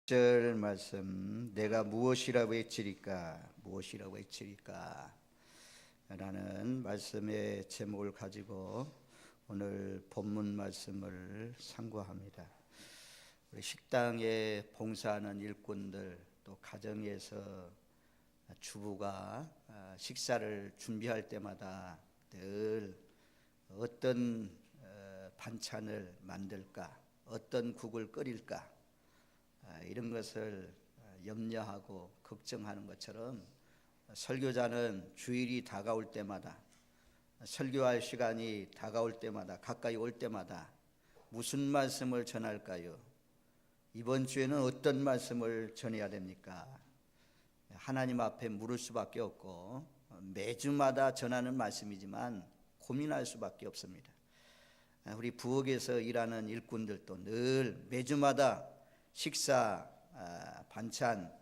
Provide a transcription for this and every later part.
절 말씀, 내가 무엇이라고 외치리까 라는 말씀의 제목을 가지고 오늘 본문 말씀을 상고합니다. 우리 식당에 봉사하는 일꾼들, 또 가정에서 주부가 식사를 준비할 때마다 늘 어떤 반찬을 만들까, 어떤 국을 끓일까, 이런 것을 염려하고 걱정하는 것처럼 설교자는 주일이 다가올 때마다, 설교할 시간이 다가올 때마다, 가까이 올 때마다 무슨 말씀을 전할까요? 이번 주에는 어떤 말씀을 전해야 됩니까? 하나님 앞에 물을 수밖에 없고 매주마다 전하는 말씀이지만 고민할 수밖에 없습니다. 우리 부엌에서 일하는 일꾼들도 늘 매주마다 식사 반찬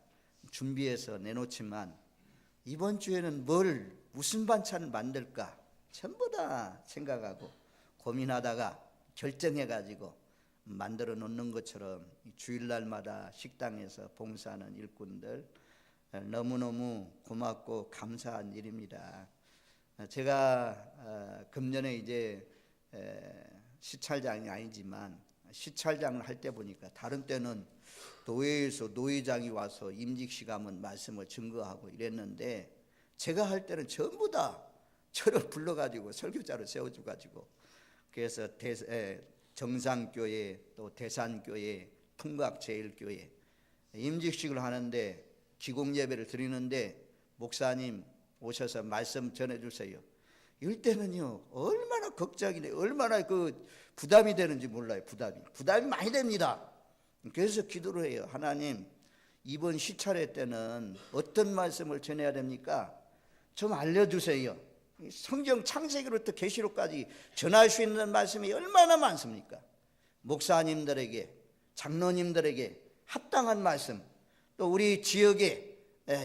준비해서 내놓지만 이번 주에는 무슨 반찬을 만들까 전부 다 생각하고 고민하다가 결정해가지고 만들어 놓는 것처럼 주일날마다 식당에서 봉사하는 일꾼들 너무너무 고맙고 감사한 일입니다. 제가 금년에 이제 시찰장이 아니지만 시찰장을 할 때 보니까 다른 때는 교회에서 노회장이 와서 임직시가면 말씀을 증거하고 이랬는데 제가 할 때는 전부 다 저를 불러가지고 설교자로 세워줘가지고 그래서 정상교회 또 대산교회 풍각제일교회 임직식을 하는데 기공예배를 드리는데 목사님 오셔서 말씀 전해주세요. 이럴 때는요 얼마나 걱정이네, 얼마나 부담이 되는지 몰라요. 부담이 많이 됩니다. 그래서 기도를 해요. 하나님, 이번 시찰회 때는 어떤 말씀을 전해야 됩니까? 좀 알려주세요. 성경 창세기로부터 계시록까지 전할 수 있는 말씀이 얼마나 많습니까? 목사님들에게, 장로님들에게 합당한 말씀, 또 우리 지역에,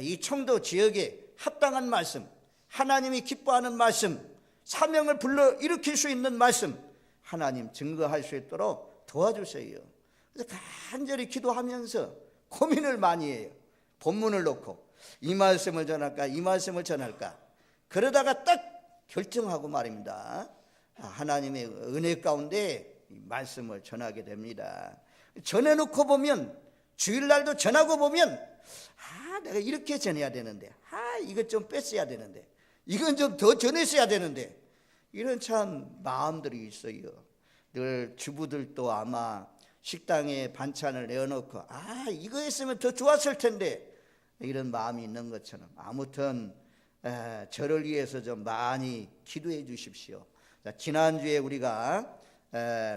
이 청도 지역에 합당한 말씀, 하나님이 기뻐하는 말씀, 사명을 불러 일으킬 수 있는 말씀, 하나님 증거할 수 있도록 도와주세요. 그래서 간절히 기도하면서 고민을 많이 해요. 본문을 놓고 이 말씀을 전할까, 이 말씀을 전할까. 그러다가 딱 결정하고 말입니다. 하나님의 은혜 가운데 이 말씀을 전하게 됩니다. 전해놓고 보면, 주일날도 전하고 보면 내가 이렇게 전해야 되는데, 이것 좀 뺐어야 되는데, 이건 좀 더 전했어야 되는데, 이런 참 마음들이 있어요. 늘 주부들도 아마 식당에 반찬을 내어놓고 이거 했으면 더 좋았을 텐데 이런 마음이 있는 것처럼 아무튼 저를 위해서 좀 많이 기도해 주십시오. 지난주에 우리가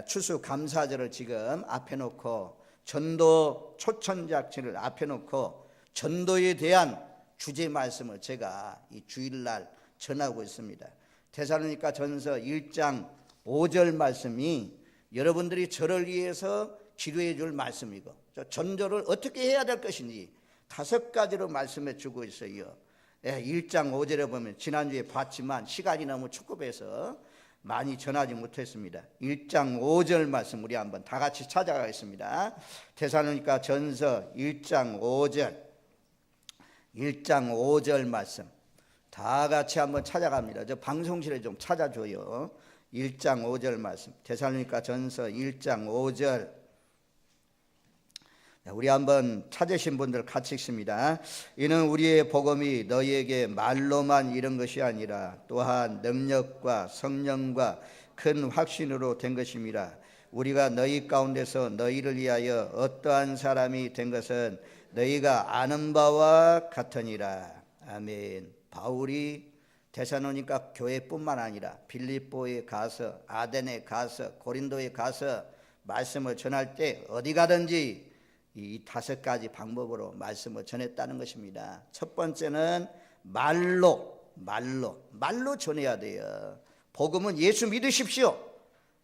추수감사절을 지금 앞에 놓고 전도 초천작치를 앞에 놓고 전도에 대한 주제 말씀을 제가 이 주일날 전하고 있습니다. 데살로니가 전서 1장 5절 말씀이 여러분들이 저를 위해서 기도해 줄 말씀이고 전도를 어떻게 해야 될 것인지 5가지로 말씀해 주고 있어요. 1장 5절에 보면 지난주에 봤지만 시간이 너무 촉급해서 많이 전하지 못했습니다. 1장 5절 말씀 우리 한번 다 같이 찾아가겠습니다. 데살로니가 전서 1장 5절 말씀 다 같이 한번 찾아갑니다. 저 방송실에 좀 찾아줘요. 1장 5절 말씀 데살로니가 전서 1장 5절 우리 한번 찾으신 분들 같이 읽습니다. 이는 우리의 복음이 너희에게 말로만 이른 것이 아니라 또한 능력과 성령과 큰 확신으로 된 것임이라. 우리가 너희 가운데서 너희를 위하여 어떠한 사람이 된 것은 너희가 아는 바와 같으니라. 아멘. 바울이 데살로니가 교회뿐만 아니라 빌립보에 가서, 아덴에 가서, 고린도에 가서 말씀을 전할 때 어디 가든지 이 5가지 방법으로 말씀을 전했다는 것입니다. 첫 번째는 말로 전해야 돼요. 복음은 예수 믿으십시오.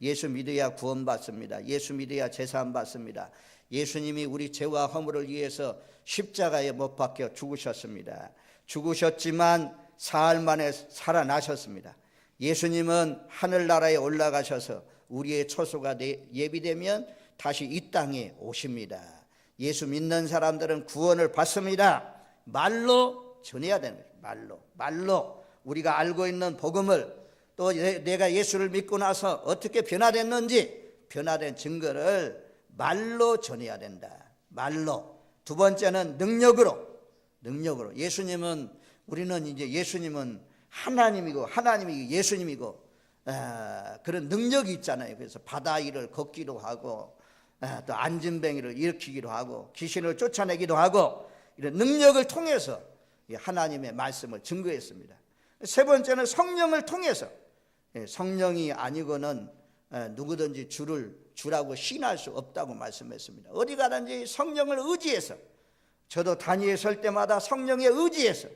예수 믿어야 구원받습니다. 예수 믿어야 제사함 받습니다. 예수님이 우리 죄와 허물을 위해서 십자가에 못 박혀 죽으셨습니다. 죽으셨지만 사흘 만에 살아나셨습니다. 예수님은 하늘나라에 올라가셔서 우리의 처소가 예비되면 다시 이 땅에 오십니다. 예수 믿는 사람들은 구원을 받습니다. 말로 전해야 되는 거예요. 말로 우리가 알고 있는 복음을, 또 내가 예수를 믿고 나서 어떻게 변화됐는지 변화된 증거를 말로 전해야 된다. 말로. 두 번째는 능력으로. 우리는 이제 예수님은 하나님이고 예수님이고 그런 능력이 있잖아요. 그래서 바다 위를 걷기도 하고 또 안진뱅이를 일으키기도 하고 귀신을 쫓아내기도 하고 이런 능력을 통해서 하나님의 말씀을 증거했습니다. 세 번째는 성령을 통해서. 성령이 아니고는 누구든지 주라고 시인할 수 없다고 말씀했습니다. 어디 가든지 성령을 의지해서, 저도 단위에 설 때마다 성령에 의지해서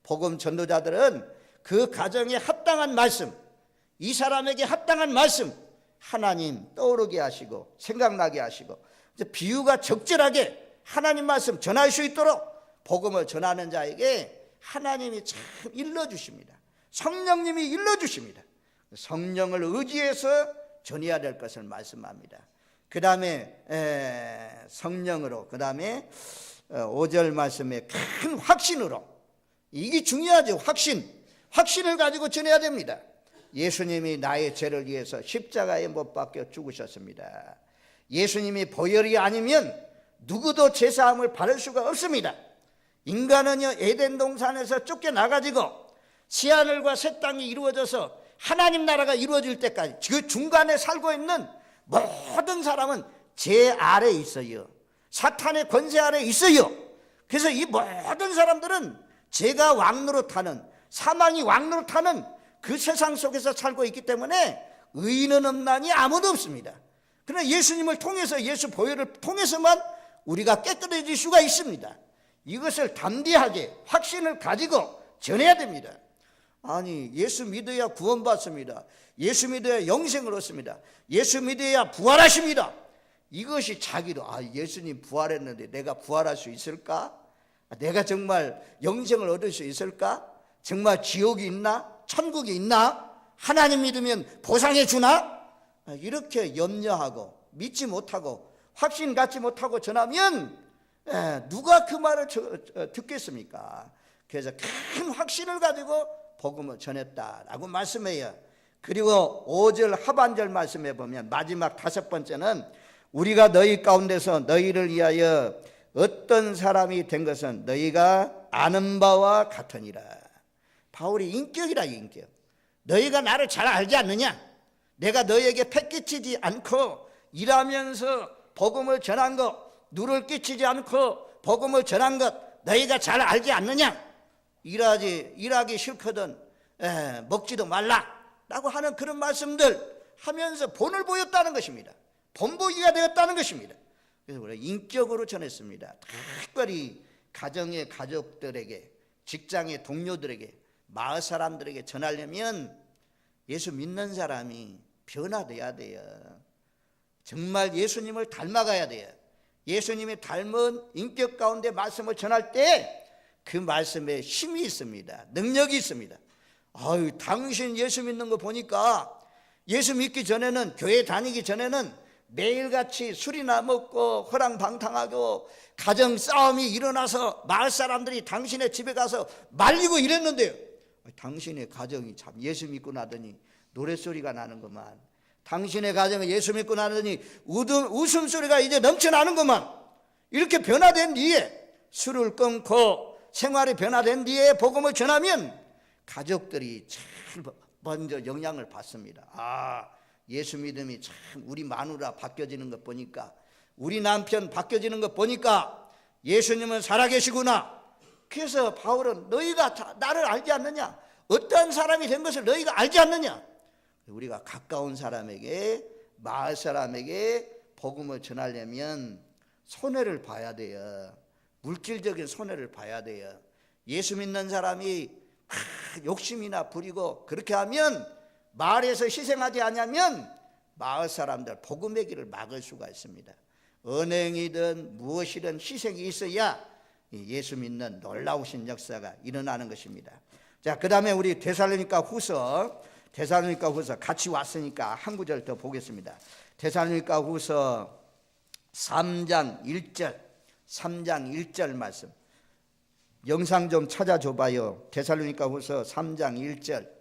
복음 전도자들은 그 가정에 합당한 말씀, 이 사람에게 합당한 말씀 하나님 떠오르게 하시고 생각나게 하시고 비유가 적절하게 하나님 말씀 전할 수 있도록 복음을 전하는 자에게 하나님이 참 일러주십니다. 성령님이 일러주십니다. 성령을 의지해서 전해야 될 것을 말씀합니다. 그 다음에 성령으로, 그 다음에 5절 말씀에 큰 확신으로. 이게 중요하죠. 확신을 가지고 전해야 됩니다. 예수님이 나의 죄를 위해서 십자가에 못 박혀 죽으셨습니다. 예수님이 보혈이 아니면 누구도 제사함을 받을 수가 없습니다. 인간은요, 에덴 동산에서 쫓겨나가지고 새하늘과 새 땅이 이루어져서 하나님 나라가 이루어질 때까지 그 중간에 살고 있는 모든 사람은 죄 아래 있어요. 사탄의 권세 아래 있어요. 그래서 이 모든 사람들은 죄가 왕노릇하는, 사망이 왕노릇하는 그 세상 속에서 살고 있기 때문에 의인은 없나니 아무도 없습니다. 그러나 예수님을 통해서, 예수 보혈을 통해서만 우리가 깨끗해질 수가 있습니다. 이것을 담대하게 확신을 가지고 전해야 됩니다. 아니, 예수 믿어야 구원받습니다. 예수 믿어야 영생을 얻습니다. 예수 믿어야 부활하십니다. 이것이 자기도 예수님 부활했는데 내가 부활할 수 있을까? 내가 정말 영생을 얻을 수 있을까? 정말 지옥이 있나? 천국이 있나? 하나님 믿으면 보상해 주나? 이렇게 염려하고 믿지 못하고 확신 갖지 못하고 전하면 누가 그 말을 듣겠습니까? 그래서 큰 확신을 가지고 복음을 전했다라고 말씀해요. 그리고 5절 하반절 말씀해 보면 마지막 5번째는 우리가 너희 가운데서 너희를 위하여 어떤 사람이 된 것은 너희가 아는 바와 같으니라. 바울이 인격이라, 인격. 너희가 나를 잘 알지 않느냐? 내가 너희에게 패 끼치지 않고 일하면서 복음을 전한 것, 누를 끼치지 않고 복음을 전한 것 너희가 잘 알지 않느냐? 일하기 싫거든 먹지도 말라라고 하는 그런 말씀들 하면서 본을 보였다는 것입니다. 본보기가 되었다는 것입니다. 그래서 우리가 인격으로 전했습니다. 특별히 가정의 가족들에게, 직장의 동료들에게, 마을 사람들에게 전하려면 예수 믿는 사람이 변화돼야 돼요. 정말 예수님을 닮아가야 돼요. 예수님이 닮은 인격 가운데 말씀을 전할 때 그 말씀에 힘이 있습니다. 능력이 있습니다. 당신 예수 믿는 거 보니까 예수 믿기 전에는, 교회 다니기 전에는 매일같이 술이나 먹고 허랑방탕하고 가정 싸움이 일어나서 마을 사람들이 당신의 집에 가서 말리고 이랬는데요. 당신의 가정이 참 예수 믿고 나더니 노랫소리가 나는구만. 당신의 가정은 예수 믿고 나더니 웃음소리가 이제 넘쳐나는구만. 이렇게 변화된 뒤에, 술을 끊고 생활이 변화된 뒤에 복음을 전하면 가족들이 참 먼저 영향을 받습니다. 예수 믿음이 참 우리 마누라 바뀌어지는 것 보니까, 우리 남편 바뀌어지는 것 보니까 예수님은 살아계시구나. 그래서 바울은 너희가 나를 알지 않느냐? 어떠한 사람이 된 것을 너희가 알지 않느냐? 우리가 가까운 사람에게, 마을 사람에게 복음을 전하려면 손해를 봐야 돼요. 물질적인 손해를 봐야 돼요. 예수 믿는 사람이 욕심이나 부리고 그렇게 하면, 마을에서 희생하지 않으면 마을 사람들 복음의 길을 막을 수가 있습니다. 은행이든 무엇이든 희생이 있어야 예수 믿는 놀라우신 역사가 일어나는 것입니다. 자, 그 다음에 우리 데살로니가 후서 같이 왔으니까 한 구절 더 보겠습니다. 데살로니가 후서 3장 1절. 3장 1절 말씀. 영상 좀 찾아줘봐요. 데살로니가후서 3장 1절.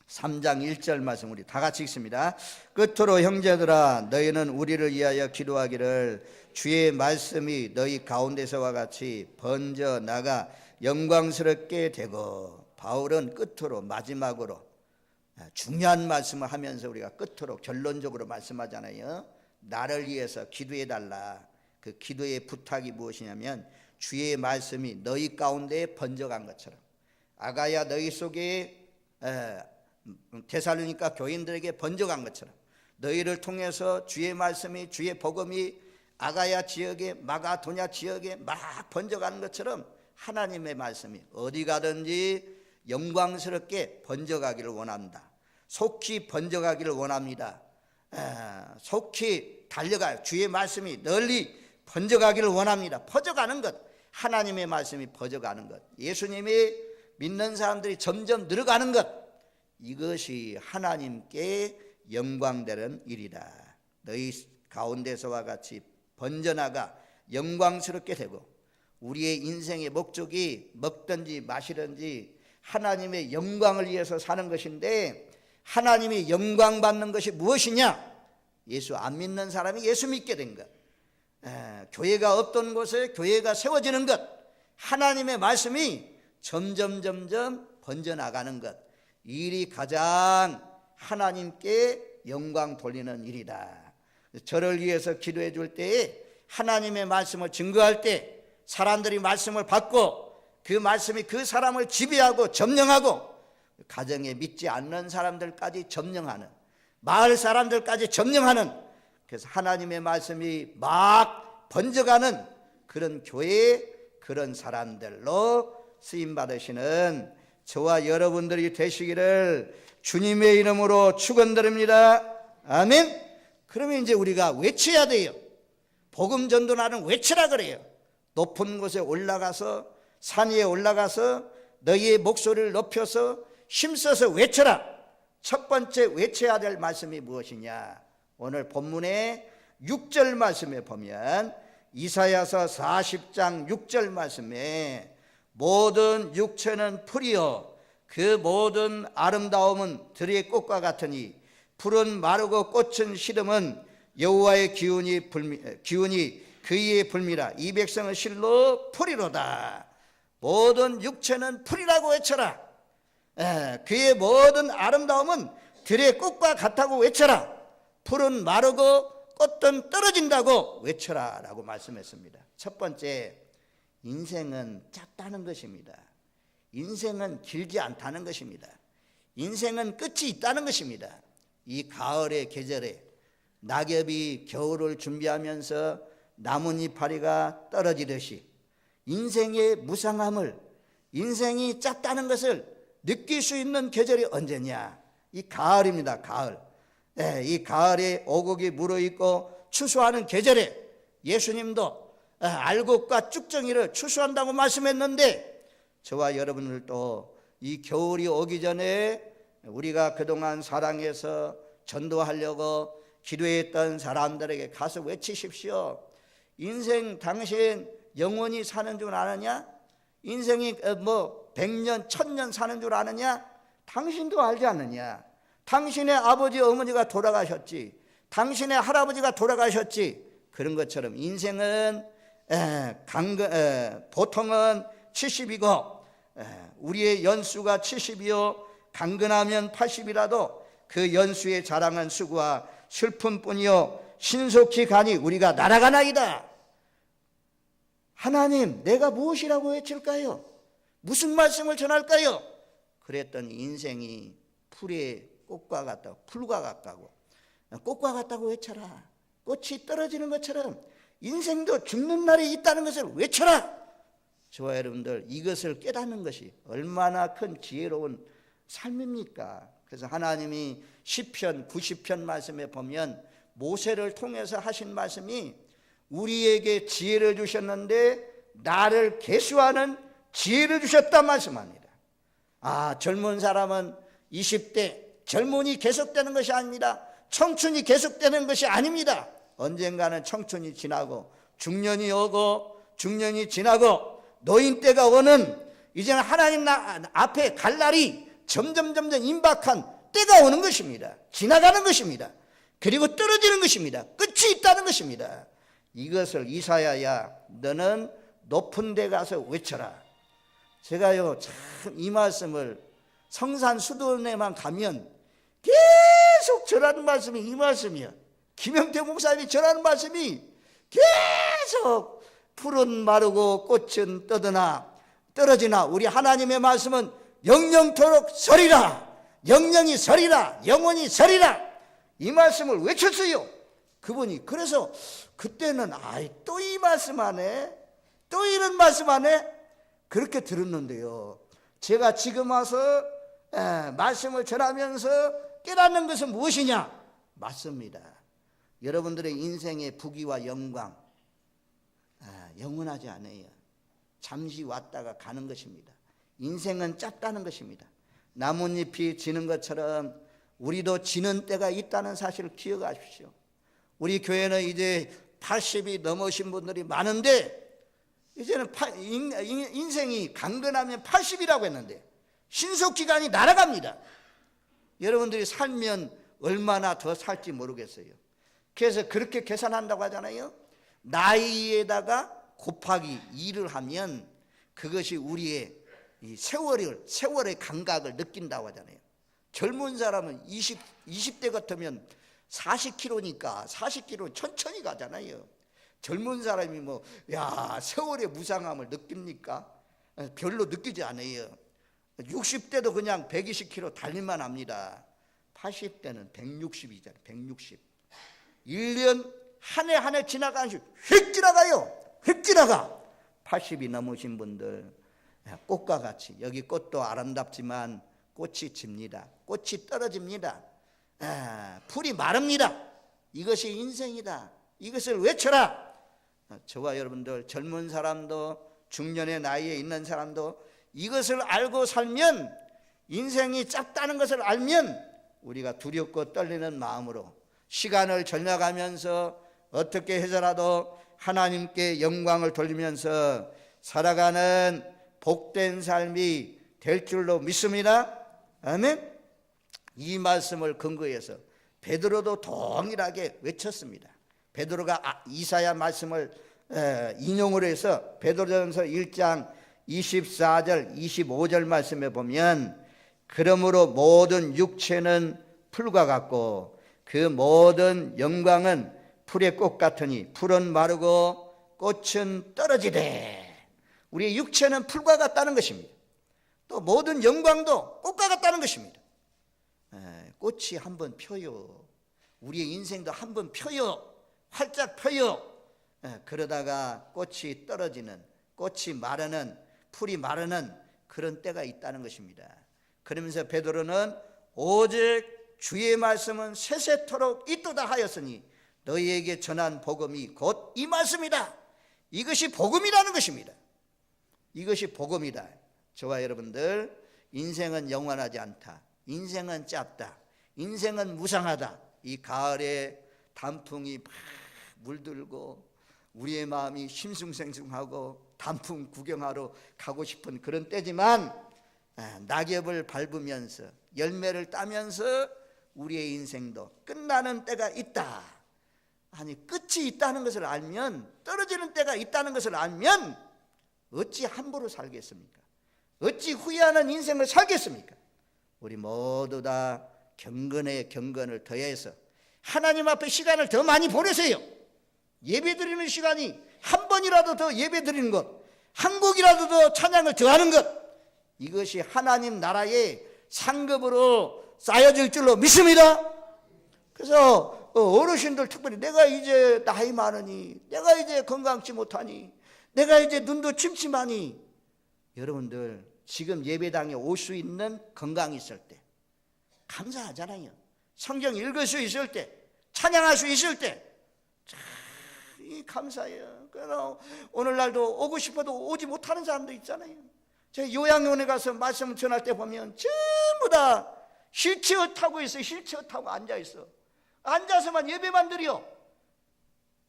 3장 1절 말씀 우리 다 같이 읽습니다. 끝으로 형제들아 너희는 우리를 위하여 기도하기를 주의 말씀이 너희 가운데서와 같이 번져 나가 영광스럽게 되고. 바울은 끝으로 마지막으로 중요한 말씀을 하면서 우리가 끝으로 결론적으로 말씀하잖아요. 나를 위해서 기도해 달라. 그 기도의 부탁이 무엇이냐면 주의 말씀이 너희 가운데 번져간 것처럼 아가야 너희 속에 데살로니가 교인들에게 번져간 것처럼 너희를 통해서 주의 말씀이 주의 복음이 아가야 지역에 마가도냐 지역에 막 번져가는 것처럼 하나님의 말씀이 어디 가든지 영광스럽게 번져가기를 원합니다. 속히 번져가기를 원합니다. 속히 달려가요. 주의 말씀이 널리 번져가기를 원합니다. 퍼져가는 것, 하나님의 말씀이 퍼져가는 것, 예수님이 믿는 사람들이 점점 늘어가는 것, 이것이 하나님께 영광되는 일이다. 너희 가운데서와 같이 번져나가 영광스럽게 되고 우리의 인생의 목적이 먹든지 마시든지 하나님의 영광을 위해서 사는 것인데 하나님이 영광 받는 것이 무엇이냐? 예수 안 믿는 사람이 예수 믿게 된 것, 교회가 없던 곳에 교회가 세워지는 것, 하나님의 말씀이 점점 번져나가는 것, 이 일이 가장 하나님께 영광 돌리는 일이다. 저를 위해서 기도해 줄 때에 하나님의 말씀을 증거할 때 사람들이 말씀을 받고 그 말씀이 그 사람을 지배하고 점령하고 가정에 믿지 않는 사람들까지 점령하는, 마을 사람들까지 점령하는, 그래서 하나님의 말씀이 막 번져가는 그런 교회, 그런 사람들로 쓰임받으시는 저와 여러분들이 되시기를 주님의 이름으로 축원드립니다. 아멘. 그러면 이제 우리가 외쳐야 돼요. 복음 전도라는 외치라 그래요. 높은 곳에 올라가서, 산 위에 올라가서 너희의 목소리를 높여서 힘써서 외쳐라. 첫 번째 외쳐야 될 말씀이 무엇이냐? 오늘 본문의 6절 말씀에 보면 이사야서 40장 6절 말씀에 모든 육체는 풀이요 그 모든 아름다움은 들의 꽃과 같으니 풀은 마르고 꽃은 시름은 여호와의 기운이 그의 불미라. 이 백성은 실로 풀이로다. 모든 육체는 풀이라고 외쳐라. 그의 모든 아름다움은 들의 꽃과 같다고 외쳐라. 풀은 마르고 꽃은 떨어진다고 외쳐라 라고 말씀했습니다. 첫 번째, 인생은 짧다는 것입니다. 인생은 길지 않다는 것입니다. 인생은 끝이 있다는 것입니다. 이 가을의 계절에 낙엽이 겨울을 준비하면서 나뭇잎파리가 떨어지듯이 인생의 무상함을, 인생이 짧다는 것을 느낄 수 있는 계절이 언제냐? 이 가을입니다. 가을. 이 가을에 오곡이 물어있고 추수하는 계절에 예수님도 알곡과 쭉정이를 추수한다고 말씀했는데 저와 여러분들도 이 겨울이 오기 전에 우리가 그동안 사랑해서 전도하려고 기도했던 사람들에게 가서 외치십시오. 인생 당신 영원히 사는 줄 아느냐? 인생이 100년 1000년 사는 줄 아느냐? 당신도 알지 않느냐? 당신의 아버지 어머니가 돌아가셨지, 당신의 할아버지가 돌아가셨지. 그런 것처럼 인생은 보통은 70이고 우리의 연수가 70이요 강건하면 80이라도 그 연수의 자랑은 수고와 슬픔뿐이요 신속히 가니 우리가 날아가나이다. 하나님, 내가 무엇이라고 외칠까요? 무슨 말씀을 전할까요? 그랬더니 인생이 풀의 꽃과 같다고, 풀과 같다고, 꽃과 같다고 외쳐라. 꽃이 떨어지는 것처럼 인생도 죽는 날이 있다는 것을 외쳐라. 저와 여러분들, 이것을 깨닫는 것이 얼마나 큰 지혜로운 삶입니까? 그래서 하나님이 시편 90편 말씀에 보면 모세를 통해서 하신 말씀이 우리에게 지혜를 주셨는데 나를 계수하는 지혜를 주셨다 말씀합니다. 젊은 사람은 20대 젊은이 계속되는 것이 아닙니다. 청춘이 계속되는 것이 아닙니다. 언젠가는 청춘이 지나고 중년이 오고 중년이 지나고 노인 때가 오는, 이제는 하나님 앞에 갈 날이 점점 임박한 때가 오는 것입니다. 지나가는 것입니다. 그리고 떨어지는 것입니다. 끝이 있다는 것입니다. 이것을 이사야야 너는 높은 데 가서 외쳐라. 제가요 참 이 말씀을 성산수도원에만 가면 계속 전하는 말씀이 이 말씀이야. 김영태 목사님이 전하는 말씀이 계속 풀은 마르고 꽃은 떨어지나 우리 하나님의 말씀은 영영토록 서리라. 영영이 서리라. 영원히 서리라. 이 말씀을 외쳤어요. 그분이. 그래서 그때는 또 이 말씀 하네, 또 이런 말씀 하네, 그렇게 들었는데요, 제가 지금 와서 말씀을 전하면서 깨닫는 것은 무엇이냐? 맞습니다. 여러분들의 인생의 부귀와 영광 영원하지 않아요. 잠시 왔다가 가는 것입니다. 인생은 짧다는 것입니다. 나뭇잎이 지는 것처럼 우리도 지는 때가 있다는 사실을 기억하십시오. 우리 교회는 이제 80이 넘으신 분들이 많은데, 이제는 인생이 강건하면 80이라고 했는데 신속기간이 날아갑니다. 여러분들이 살면 얼마나 더 살지 모르겠어요. 그래서 그렇게 계산한다고 하잖아요. 나이에다가 곱하기 2를 하면 그것이 우리의 이 세월의 감각을 느낀다고 하잖아요. 젊은 사람은 20대 같으면 40km니까 40km 천천히 가잖아요. 젊은 사람이 세월의 무상함을 느낍니까? 별로 느끼지 않아요. 60대도 그냥 120km 달릴만 합니다. 80대는 160이잖아요. 160. 1년 한 해 지나가는 시 휙 지나가요. 휙 지나가. 80이 넘으신 분들, 꽃과 같이, 여기 꽃도 아름답지만 꽃이 집니다. 꽃이 떨어집니다. 풀이 마릅니다. 이것이 인생이다. 이것을 외쳐라. 저와 여러분들, 젊은 사람도 중년의 나이에 있는 사람도 이것을 알고 살면, 인생이 짧다는 것을 알면 우리가 두렵고 떨리는 마음으로 시간을 전혀가면서 어떻게 해서라도 하나님께 영광을 돌리면서 살아가는 복된 삶이 될 줄로 믿습니다. 아멘. 이 말씀을 근거해서 베드로도 동일하게 외쳤습니다. 베드로가 이사야 말씀을 인용을 해서 베드로전서 1장 24절 25절 말씀에 보면, 그러므로 모든 육체는 풀과 같고 그 모든 영광은 풀의 꽃 같으니 풀은 마르고 꽃은 떨어지되. 우리의 육체는 풀과 같다는 것입니다. 또 모든 영광도 꽃과 같다는 것입니다. 꽃이 한번 펴요. 우리의 인생도 한번 펴요. 활짝 펴요. 그러다가 꽃이 떨어지는, 꽃이 마르는, 풀이 마르는 그런 때가 있다는 것입니다. 그러면서 베드로는 오직 주의 말씀은 세세토록 있도다 하였으니 너희에게 전한 복음이 곧 이 말씀이다. 이것이 복음이라는 것입니다. 이것이 복음이다. 저와 여러분들, 인생은 영원하지 않다. 인생은 짧다. 인생은 무상하다. 이 가을에 단풍이 막 물들고 우리의 마음이 심숭생숭하고 단풍 구경하러 가고 싶은 그런 때지만, 낙엽을 밟으면서 열매를 따면서 우리의 인생도 끝나는 때가 있다. 아니, 끝이 있다는 것을 알면, 떨어지는 때가 있다는 것을 알면 어찌 함부로 살겠습니까? 어찌 후회하는 인생을 살겠습니까? 우리 모두 다 경건에 경건을 더해서 하나님 앞에 시간을 더 많이 보내세요. 예배드리는 시간이 한 번이라도 더 예배드리는 것, 한 곡이라도 더 찬양을 더하는 것, 이것이 하나님 나라의 상급으로 쌓여질 줄로 믿습니다. 그래서 어르신들, 특별히 내가 이제 나이 많으니, 내가 이제 건강치 못하니, 내가 이제 눈도 침침하니, 여러분들 지금 예배당에 올 수 있는 건강이 있을 때 감사하잖아요. 성경 읽을 수 있을 때, 찬양할 수 있을 때 참 감사해요. 그래서 오늘날도 오고 싶어도 오지 못하는 사람도 있잖아요. 제가 요양원에 가서 말씀 전할 때 보면 전부 다 휠체어 타고 있어요. 휠체어 타고 앉아있어. 앉아서만 예배만 드려.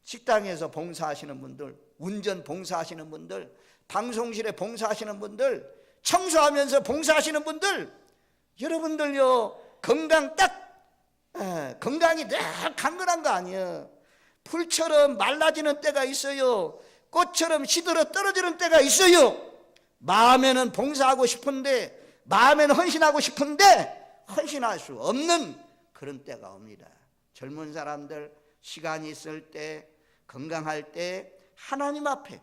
식당에서 봉사하시는 분들, 운전 봉사하시는 분들, 방송실에 봉사하시는 분들, 청소하면서 봉사하시는 분들, 여러분들요 건강이 늘 강건한 거 아니에요. 풀처럼 말라지는 때가 있어요. 꽃처럼 시들어 떨어지는 때가 있어요. 마음에는 봉사하고 싶은데, 마음에는 헌신하고 싶은데 헌신할 수 없는 그런 때가 옵니다. 젊은 사람들 시간이 있을 때, 건강할 때 하나님 앞에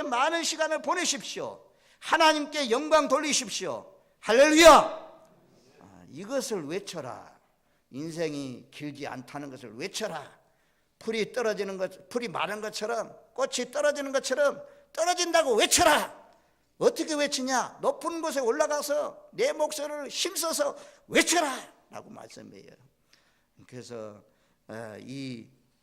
많은 시간을 보내십시오. 하나님께 영광 돌리십시오. 할렐루야. 이것을 외쳐라. 인생이 길지 않다는 것을 외쳐라. 풀이 마른 것처럼, 꽃이 떨어지는 것처럼 떨어진다고 외쳐라. 어떻게 외치냐? 높은 곳에 올라가서 내 목소리를 힘써서 외쳐라 라고 말씀해요. 그래서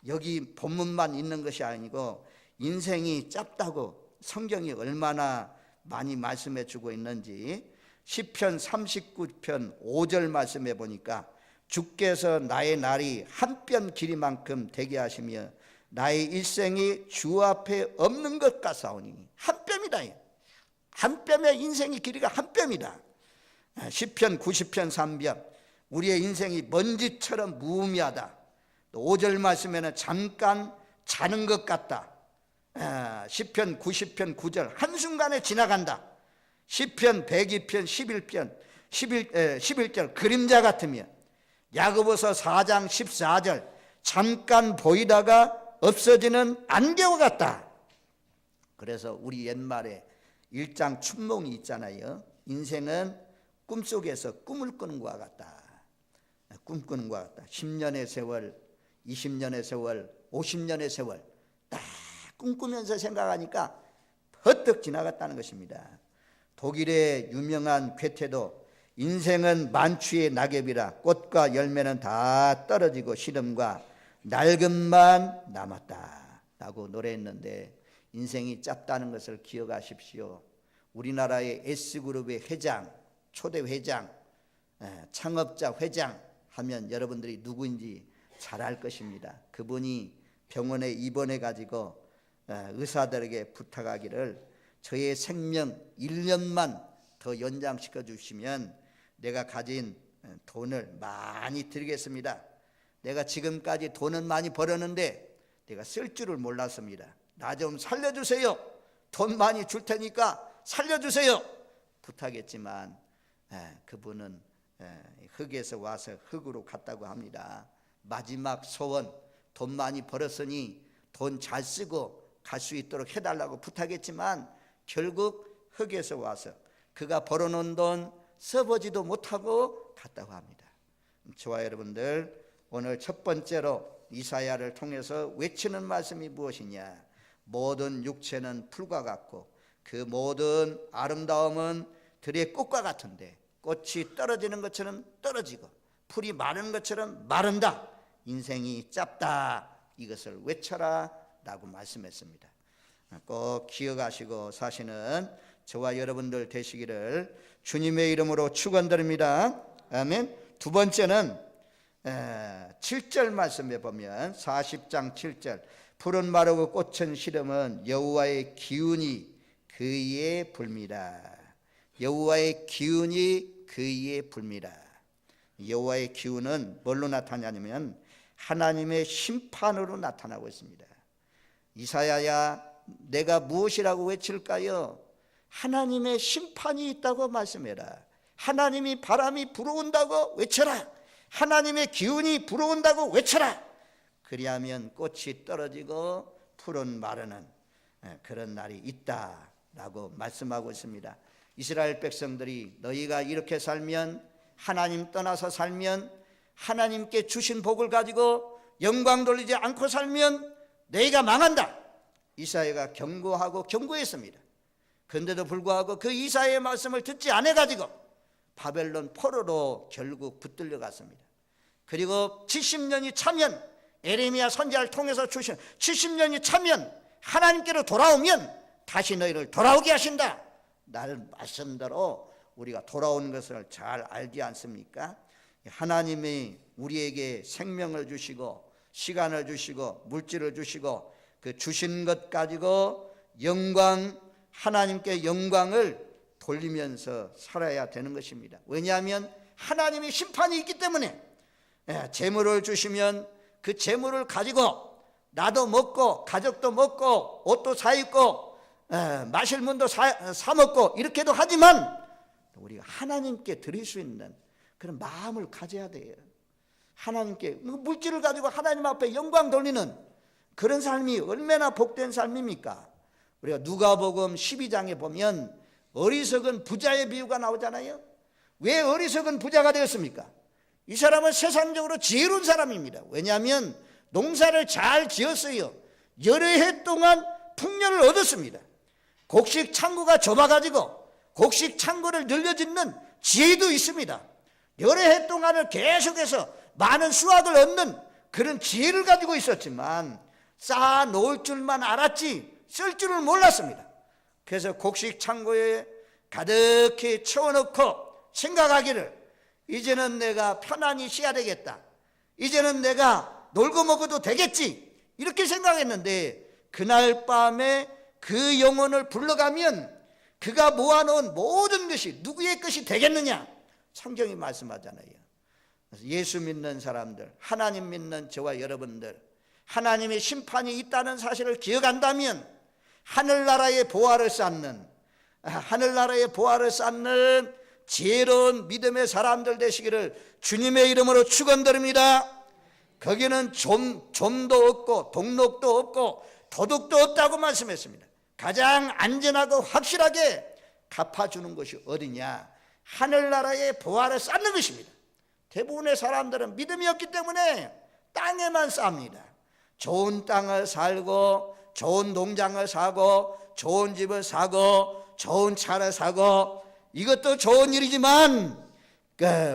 여기 본문만 있는 것이 아니고 인생이 짧다고 성경이 얼마나 많이 말씀해 주고 있는지, 시편 39편 5절 말씀해 보니까 주께서 나의 날이 한 뼘 길이만큼 되게 하시며 나의 일생이 주 앞에 없는 것 같사오니. 한 뼘이다. 한 뼘의 인생의 길이가 한 뼘이다. 시편 90편 3편 우리의 인생이 먼지처럼 무의미하다. 5절 말씀에는 잠깐 자는 것 같다. 시편 90편 9절 한순간에 지나간다. 시편 102편 11절 그림자 같으며, 야고보서 4장 14절 잠깐 보이다가 없어지는 안개와 같다. 그래서 우리 옛말에 일장 춘몽이 있잖아요. 인생은 꿈속에서 꿈을 꾸는 것과 같다. 꿈꾸는 것과 같다. 10년의 세월, 20년의 세월, 50년의 세월 딱 꿈꾸면서 생각하니까 헛떡 지나갔다는 것입니다. 독일의 유명한 괴테도 인생은 만추의 낙엽이라 꽃과 열매는 다 떨어지고 시름과 낡음만 남았다 라고 노래했는데, 인생이 짧다는 것을 기억하십시오. 우리나라의 S그룹의 회장, 초대 회장, 창업자 회장 하면 여러분들이 누구인지 잘 알 것입니다. 그분이 병원에 입원해 가지고 의사들에게 부탁하기를, 저의 생명 1년만 더 연장시켜 주시면 내가 가진 돈을 많이 드리겠습니다. 내가 지금까지 돈은 많이 벌었는데 내가 쓸 줄을 몰랐습니다. 나 좀 살려주세요. 돈 많이 줄 테니까 살려주세요. 부탁했지만 그분은 흙에서 와서 흙으로 갔다고 합니다. 마지막 소원, 돈 많이 벌었으니 돈 잘 쓰고 갈 수 있도록 해달라고 부탁했지만 결국 흙에서 와서 그가 벌어놓은 돈 써보지도 못하고 갔다고 합니다. 저와 여러분들, 오늘 첫 번째로 이사야를 통해서 외치는 말씀이 무엇이냐? 모든 육체는 풀과 같고 그 모든 아름다움은 들의 꽃과 같은데 꽃이 떨어지는 것처럼 떨어지고 풀이 마르는 것처럼 마른다. 인생이 짧다. 이것을 외쳐라 라고 말씀했습니다. 꼭 기억하시고 사시는 저와 여러분들 되시기를 주님의 이름으로 축원드립니다. 아멘. 두 번째는 7절 말씀에 보면 40장 7절 푸른 마르고 꽃은 시름은 여호와의 기운이 그의 불미라. 여호와의 기운이 그의 불미라. 여호와의 기운은 뭘로 나타나냐면 하나님의 심판으로 나타나고 있습니다. 이사야야, 내가 무엇이라고 외칠까요? 하나님의 심판이 있다고 말씀해라. 하나님이 바람이 불어온다고 외쳐라. 하나님의 기운이 불어온다고 외쳐라. 그리하면 꽃이 떨어지고 풀은 마르는 그런 날이 있다라고 말씀하고 있습니다. 이스라엘 백성들이 너희가 이렇게 살면, 하나님 떠나서 살면, 하나님께 주신 복을 가지고 영광 돌리지 않고 살면 너희가 망한다. 이사야가 경고하고 경고했습니다. 그런데도 불구하고 그 이사야의 말씀을 듣지 않아가지고 바벨론 포로로 결국 붙들려 갔습니다. 그리고 70년이 차면, 에레미야 선지자를 통해서 주신 70년이 차면 하나님께로 돌아오면 다시 너희를 돌아오게 하신다. 나는 말씀대로 우리가 돌아오는 것을 잘 알지 않습니까? 하나님이 우리에게 생명을 주시고 시간을 주시고 물질을 주시고 그 주신 것 가지고 하나님께 영광을 돌리면서 살아야 되는 것입니다. 왜냐하면 하나님의 심판이 있기 때문에 재물을 주시면 그 재물을 가지고 나도 먹고 가족도 먹고 옷도 사 입고 마실 물도 사 먹고 이렇게도 하지만 우리가 하나님께 드릴 수 있는 그런 마음을 가져야 돼요. 하나님께 물질을 가지고 하나님 앞에 영광 돌리는 그런 삶이 얼마나 복된 삶입니까? 우리가 누가복음 12장에 보면 어리석은 부자의 비유가 나오잖아요. 왜 어리석은 부자가 되었습니까? 이 사람은 세상적으로 지혜로운 사람입니다. 왜냐하면 농사를 잘 지었어요. 여러 해 동안 풍년을 얻었습니다. 곡식 창고가 좁아가지고 곡식 창고를 늘려짓는 지혜도 있습니다. 여러 해 동안을 계속해서 많은 수확을 얻는 그런 지혜를 가지고 있었지만 쌓아 놓을 줄만 알았지 쓸 줄을 몰랐습니다. 그래서 곡식 창고에 가득히 채워놓고 생각하기를 이제는 내가 편안히 쉬어야 되겠다. 이제는 내가 놀고 먹어도 되겠지. 이렇게 생각했는데 그날 밤에 그 영혼을 불러가면 그가 모아놓은 모든 것이 누구의 것이 되겠느냐? 성경이 말씀하잖아요. 예수 믿는 사람들, 하나님 믿는 저와 여러분들, 하나님의 심판이 있다는 사실을 기억한다면 하늘나라의 보화를 쌓는 지혜로운 믿음의 사람들 되시기를 주님의 이름으로 축원드립니다. 거기는 좀도 없고 동록도 없고 도둑도 없다고 말씀했습니다. 가장 안전하고 확실하게 갚아주는 것이 어디냐? 하늘나라의 보화를 쌓는 것입니다. 대부분의 사람들은 믿음이 없기 때문에 땅에만 쌉니다. 좋은 땅을 살고 좋은 농장을 사고 좋은 집을 사고 좋은 차를 사고 이것도 좋은 일이지만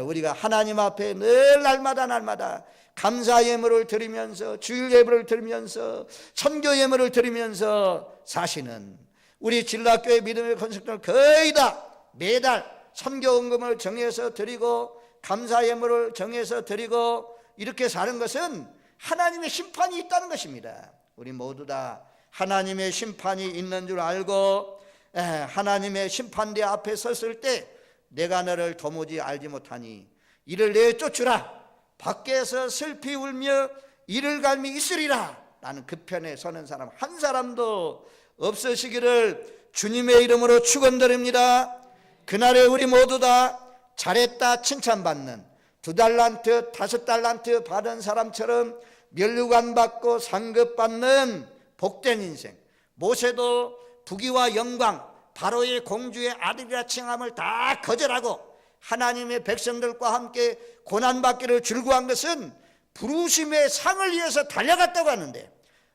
우리가 하나님 앞에 늘 날마다 감사 예물을 드리면서 주일 예물을 드리면서 선교 예물을 드리면서 사시는 우리 진락교회 믿음의 건축들 거의 다 매달 선교 헌금을 정해서 드리고 감사 예물을 정해서 드리고 이렇게 사는 것은 하나님의 심판이 있다는 것입니다. 우리 모두 다 하나님의 심판이 있는 줄 알고 하나님의 심판대 앞에 섰을 때 내가 너를 도무지 알지 못하니 이를 내쫓으라. 밖에서 슬피 울며 이를 갈미 있으리라. 나는 그 편에 서는 사람 한 사람도 없으시기를 주님의 이름으로 축원드립니다. 그날에 우리 모두 다 잘했다 칭찬받는 2달란트 5달란트 받은 사람처럼 면류관 받고 상급 받는 복된 인생, 모세도 부귀와 영광 바로의 공주의 아들이라 칭함을 다 거절하고 하나님의 백성들과 함께 고난받기를 즐거워한 것은 부르심의 상을 위해서 달려갔다고 하는데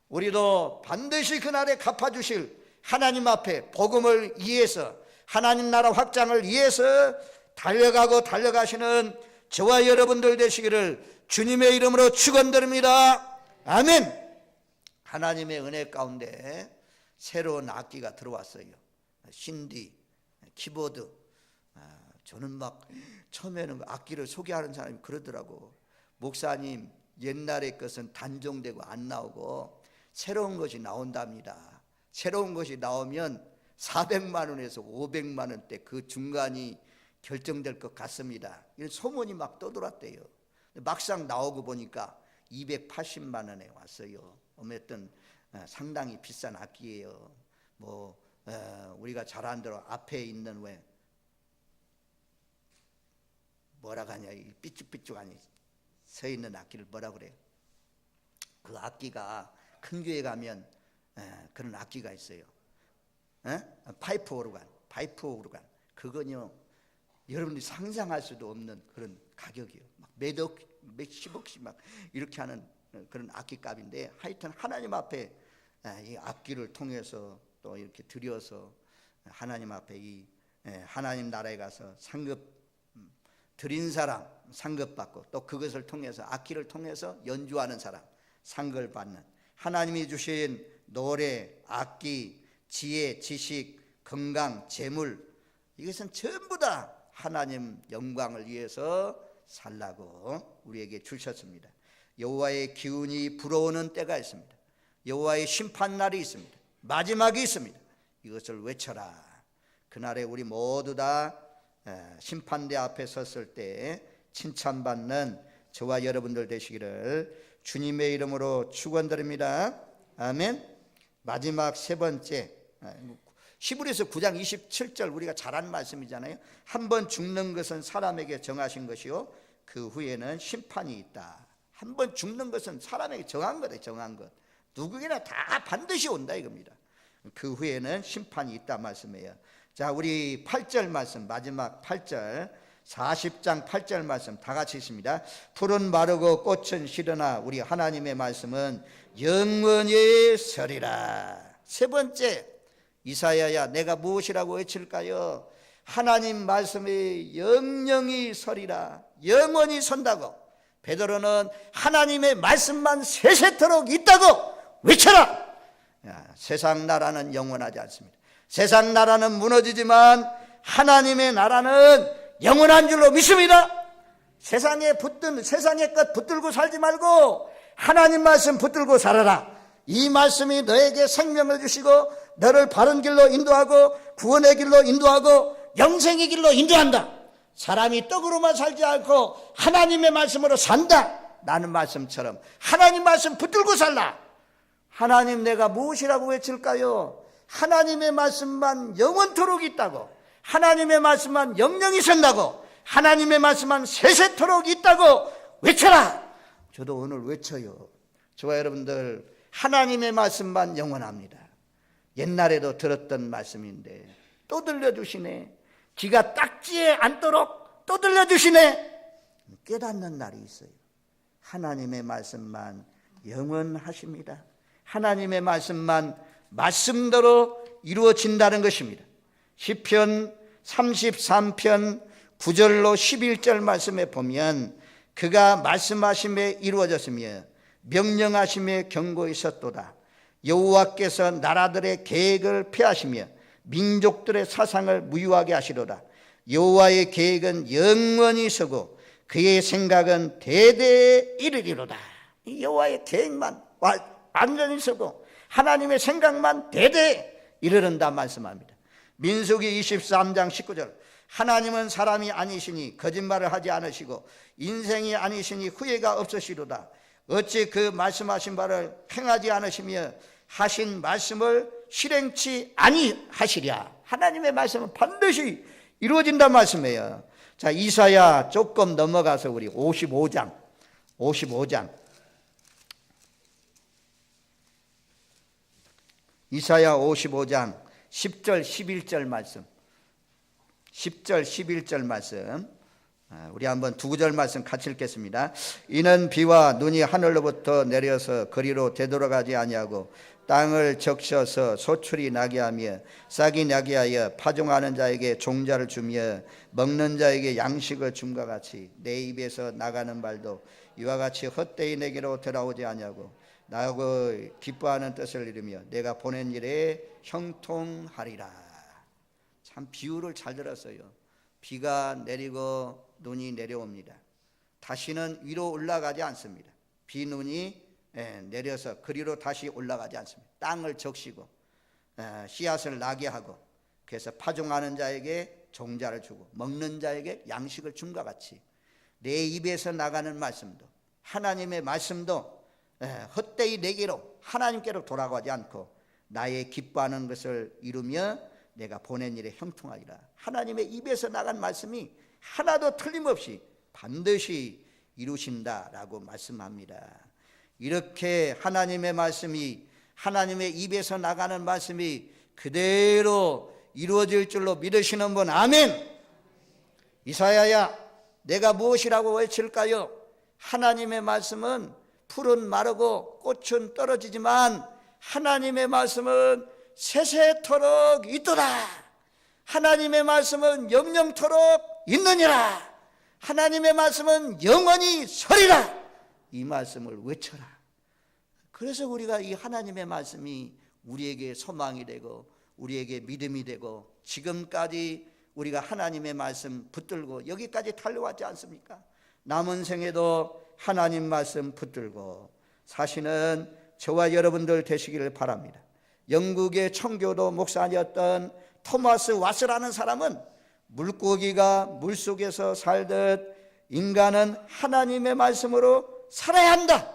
우리도 반드시 그날에 갚아주실 하나님 앞에 복음을 위해서 하나님 나라 확장을 위해서 달려가시는 저와 여러분들 되시기를 주님의 이름으로 축원드립니다. 아멘. 하나님의 은혜 가운데 새로운 악기가 들어왔어요. 신디, 키보드. 저는 막 처음에는 악기를 소개하는 사람이 그러더라고. 목사님 옛날의 것은 단종되고 안 나오고 새로운 것이 나온답니다. 새로운 것이 나오면 400만 원에서 500만 원대 그 중간이 결정될 것 같습니다. 이런 소문이 막 떠돌았대요. 막상 나오고 보니까 280만 원에 왔어요. 어쨌든 상당히 비싼 악기예요. 우리가 잘 아는 대로 앞에 있는 뭐라 하냐, 이 삐쭉삐쭉하니 서 있는 악기를 뭐라 그래요? 그 악기가 큰 교회 가면 그런 악기가 있어요. 파이프 오르간. 그거는요 여러분들이 상상할 수도 없는 그런 가격이에요. 막 몇십억씩 막 이렇게 하는 그런 악기값인데 하여튼 하나님 앞에 이 악기를 통해서 또 이렇게 드려서 하나님 앞에 이 하나님 나라에 가서 상급 드린 사람 상급 받고 또 그것을 통해서 악기를 통해서 연주하는 사람 상급을 받는 하나님이 주신 노래, 악기, 지혜, 지식, 건강, 재물 이것은 전부 다 하나님 영광을 위해서 살라고 우리에게 주셨습니다. 여호와의 기운이 불어오는 때가 있습니다. 여호와의 심판날이 있습니다. 마지막이 있습니다. 이것을 외쳐라. 그날에 우리 모두 다 심판대 앞에 섰을 때 칭찬받는 저와 여러분들 되시기를 주님의 이름으로 축원드립니다. 아멘. 마지막 세 번째, 히브리서 9장 27절 우리가 잘 아는 말씀이잖아요. 한 번 죽는 것은 사람에게 정하신 것이요 그 후에는 심판이 있다. 한 번 죽는 것은 사람에게 정한 거다. 정한 것. 누구에게나 다 반드시 온다 이겁니다. 그 후에는 심판이 있다 말씀이에요. 자, 우리 8절 말씀, 마지막 8절 40장 8절 말씀 다 같이 있습니다. 풀은 마르고 꽃은 시드나 우리 하나님의 말씀은 영원히 서리라. 세 번째, 이사야야 내가 무엇이라고 외칠까요? 하나님 말씀이 영영히 서리라. 영원히 선다고. 베드로는 하나님의 말씀만 세세토록 있다고 외쳐라. 세상 나라는 영원하지 않습니다. 세상 나라는 무너지지만 하나님의 나라는 영원한 줄로 믿습니다. 세상의 것 붙들고 살지 말고 하나님 말씀 붙들고 살아라. 이 말씀이 너에게 생명을 주시고 너를 바른 길로 인도하고 구원의 길로 인도하고 영생의 길로 인도한다. 사람이 떡으로만 살지 않고 하나님의 말씀으로 산다. 라는 말씀처럼 하나님 말씀 붙들고 살라. 하나님 내가 무엇이라고 외칠까요? 하나님의 말씀만 영원토록 있다고. 하나님의 말씀만 영영이 선다고. 하나님의 말씀만 세세토록 있다고 외쳐라. 저도 오늘 외쳐요. 저와 여러분들 하나님의 말씀만 영원합니다. 옛날에도 들었던 말씀인데 또 들려주시네. 귀가 딱지에 앉도록 또 들려주시네. 깨닫는 날이 있어요. 하나님의 말씀만 영원하십니다. 하나님의 말씀만 말씀대로 이루어진다는 것입니다. 시편 33편 9절로 11절 말씀에 보면 그가 말씀하심에 이루어졌으며 명령하심에 경고하셨도다. 여호와께서 나라들의 계획을 폐하시며 민족들의 사상을 무효하게 하시도다. 여호와의 계획은 영원히 서고 그의 생각은 대대에 이르리로다. 이 여호와의 계획만 완전히 서고 하나님의 생각만 대대에 이르른다 말씀합니다. 민수기 23장 19절 하나님은 사람이 아니시니 거짓말을 하지 않으시고 인생이 아니시니 후회가 없으시로다. 어찌 그 말씀하신 바를 행하지 않으시며 하신 말씀을 실행치 아니하시랴. 하나님의 말씀은 반드시 이루어진단 말씀이에요. 자, 이사야 조금 넘어가서 우리 55장 이사야 55장 10절 11절 말씀 10절 11절 말씀 우리 한번 두 구절 말씀 같이 읽겠습니다. 이는 비와 눈이 하늘로부터 내려서 거리로 되돌아가지 아니하고 땅을 적셔서 소출이 나게 하며 싹이 나게 하여 파종하는 자에게 종자를 주며 먹는 자에게 양식을 줌과 같이 내 입에서 나가는 말도 이와 같이 헛되이 내게로 돌아오지 아니하고 나하고 기뻐하는 뜻을 이루며 내가 보낸 일에 형통하리라. 참 비유를 잘 들었어요. 비가 내리고 눈이 내려옵니다. 다시는 위로 올라가지 않습니다. 비 눈이 내려서 그리로 다시 올라가지 않습니다. 땅을 적시고 씨앗을 나게 하고 그래서 파종하는 자에게 종자를 주고 먹는 자에게 양식을 줌과 같이 내 입에서 나가는 말씀도 하나님의 말씀도 헛되이 내게로 하나님께로 돌아가지 않고 나의 기뻐하는 것을 이루며 내가 보낸 일에 형통하리라. 하나님의 입에서 나간 말씀이 하나도 틀림없이 반드시 이루신다라고 말씀합니다. 이렇게 하나님의 말씀이 하나님의 입에서 나가는 말씀이 그대로 이루어질 줄로 믿으시는 분 아멘. 이사야야 내가 무엇이라고 외칠까요? 하나님의 말씀은 풀은 마르고 꽃은 떨어지지만 하나님의 말씀은 세세토록 있도다. 하나님의 말씀은 영영토록 있느니라. 하나님의 말씀은 영원히 서리라. 이 말씀을 외쳐라. 그래서 우리가 이 하나님의 말씀이 우리에게 소망이 되고 우리에게 믿음이 되고 지금까지 우리가 하나님의 말씀 붙들고 여기까지 달려왔지 않습니까? 남은 생에도 하나님 말씀 붙들고 사시는 저와 여러분들 되시기를 바랍니다. 영국의 청교도 목사였던 토마스 왓스라는 사람은 물고기가 물속에서 살듯 인간은 하나님의 말씀으로 살아야 한다.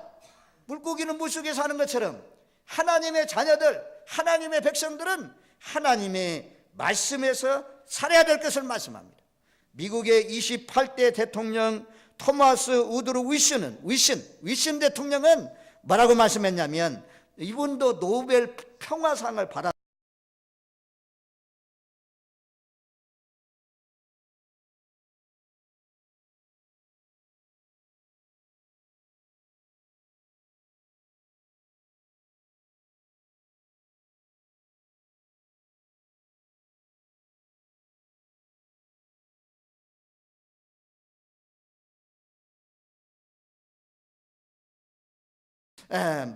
물고기는 물속에 사는 것처럼 하나님의 자녀들, 하나님의 백성들은 하나님의 말씀에서 살아야 될 것을 말씀합니다. 미국의 28대 대통령 토마스 우드로 위슨 대통령은 뭐라고 말씀했냐면, 이분도 노벨 평화상을 받았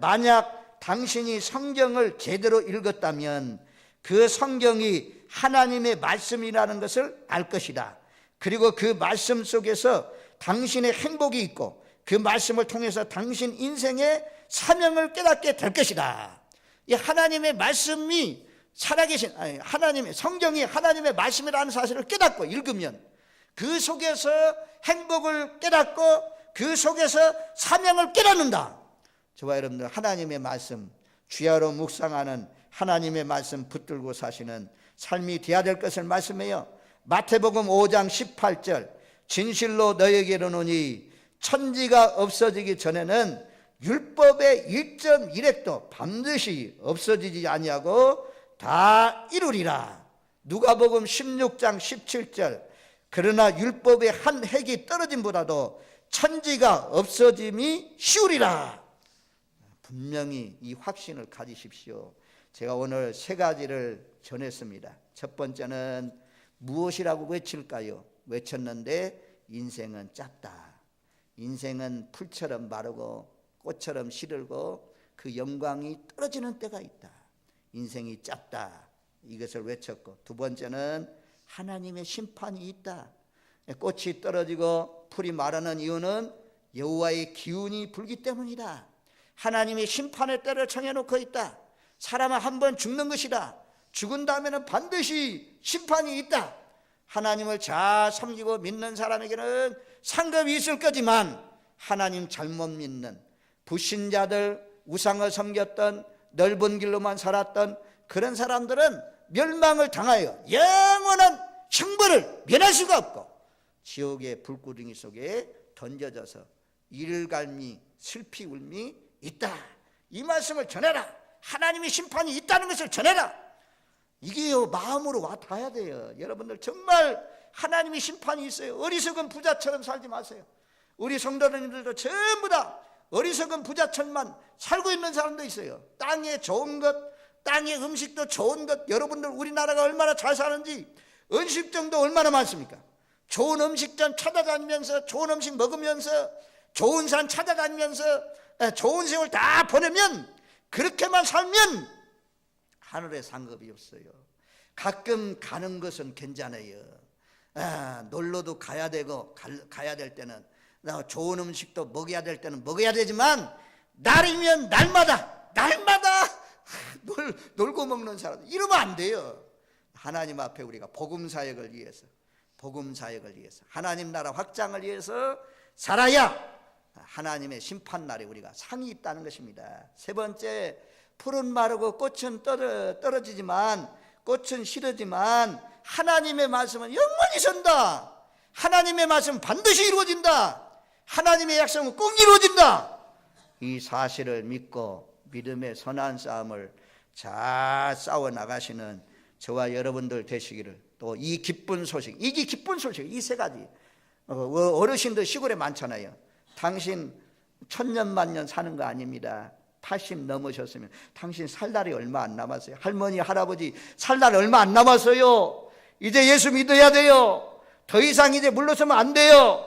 만약 당신이 성경을 제대로 읽었다면 그 성경이 하나님의 말씀이라는 것을 알 것이다. 그리고 그 말씀 속에서 당신의 행복이 있고 그 말씀을 통해서 당신 인생의 사명을 깨닫게 될 것이다. 이 하나님의 말씀이 살아계신 하나님의 성경이 하나님의 말씀이라는 사실을 깨닫고 읽으면 그 속에서 행복을 깨닫고 그 속에서 사명을 깨닫는다. 저와 여러분들 하나님의 말씀, 주야로 묵상하는 하나님의 말씀 붙들고 사시는 삶이 되어야 될 것을 말씀해요. 마태복음 5장 18절, 진실로 너에게 이르노니 천지가 없어지기 전에는 율법의 1.1획도 반드시 없어지지 아니하고 다 이루리라. 누가복음 16장 17절, 그러나 율법의 한 획이 떨어짐보다도 천지가 없어짐이 쉬우리라. 분명히 이 확신을 가지십시오. 제가 오늘 세 가지를 전했습니다. 첫 번째는 무엇이라고 외칠까요? 외쳤는데 인생은 짧다. 인생은 풀처럼 마르고 꽃처럼 시들고 그 영광이 떨어지는 때가 있다. 인생이 짧다. 이것을 외쳤고, 두 번째는 하나님의 심판이 있다. 꽃이 떨어지고 풀이 마르는 이유는 여호와의 기운이 불기 때문이다. 하나님이 심판의 때를 정해놓고 있다. 사람은 한 번 죽는 것이다. 죽은 다음에는 반드시 심판이 있다. 하나님을 잘 섬기고 믿는 사람에게는 상급이 있을 거지만 하나님 잘못 믿는 불신자들, 우상을 섬겼던 넓은 길로만 살았던 그런 사람들은 멸망을 당하여 영원한 형벌을 면할 수가 없고 지옥의 불구덩이 속에 던져져서 일갈미 슬피 울미 있다. 이 말씀을 전해라. 하나님의 심판이 있다는 것을 전해라. 이게요, 마음으로 와 닿아야 돼요. 여러분들 정말 하나님의 심판이 있어요. 어리석은 부자처럼 살지 마세요. 우리 성도님들도 전부 다 어리석은 부자처럼만 살고 있는 사람도 있어요. 땅에 좋은 것, 땅의 음식도 좋은 것, 여러분들 우리나라가 얼마나 잘 사는지 음식점도 얼마나 많습니까? 좋은 음식점 찾아다니면서 좋은 음식 먹으면서 좋은 산 찾아다니면서 좋은 세월 다 보내면, 그렇게만 살면 하늘에 상급이 없어요. 가끔 가는 것은 괜찮아요. 놀러도 가야 되고 가야 될 때는 좋은 음식도 먹어야 될 때는 먹어야 되지만 날이면 날마다 놀고 먹는 사람 이러면 안 돼요. 하나님 앞에 우리가 복음 사역을 위해서 하나님 나라 확장을 위해서 살아야 하나님의 심판날에 우리가 상이 있다는 것입니다. 세 번째, 풀은 마르고 꽃은 떨어지지만 꽃은 시들지만 하나님의 말씀은 영원히 선다. 하나님의 말씀은 반드시 이루어진다. 하나님의 약속은 꼭 이루어진다. 이 사실을 믿고 믿음의 선한 싸움을 잘 싸워 나가시는 저와 여러분들 되시기를, 또 이 기쁜 소식, 이 세 가지. 어르신들 시골에 많잖아요. 당신 천년 만년 사는 거 아닙니다. 80 넘으셨으면 당신 살 날이 얼마 안 남았어요. 할머니 할아버지 살 날이 얼마 안 남았어요. 이제 예수 믿어야 돼요. 더 이상 이제 물러서면 안 돼요.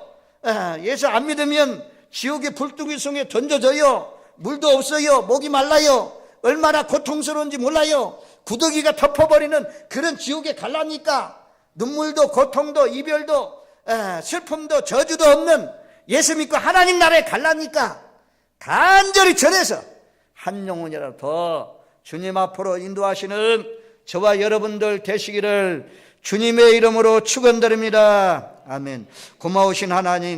예수 안 믿으면 지옥의 불뚝이 속에 던져져요. 물도 없어요. 목이 말라요. 얼마나 고통스러운지 몰라요. 구더기가 덮어버리는 그런 지옥에 갈라니까 눈물도 고통도 이별도 슬픔도 저주도 없는 예수 믿고 하나님 나라에 갈라니까 간절히 전해서 한 영혼이라도 더 주님 앞으로 인도하시는 저와 여러분들 되시기를 주님의 이름으로 축원드립니다. 아멘. 고마우신 하나님,